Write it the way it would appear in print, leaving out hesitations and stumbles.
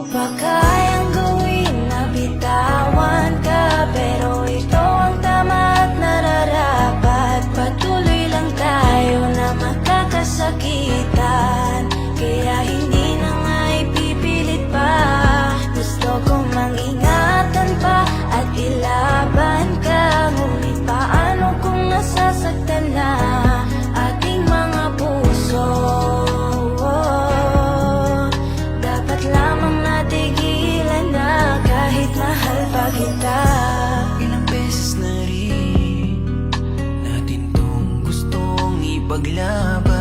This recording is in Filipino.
Baka kayang gawin na bitawan ka, pero ito ang tama at nararapat. Patuloy lang tayo na magkakasakitan, kaya hindi na nga ipipilit pa. Gusto kong mangingatan pa at ilaban ka, ngunit paano kung nasasaktan na ating mga puso? Dapat lamang natigilan na kahit mahal pa kita. Ilang beses na rin natin tong gustong ipaglaban,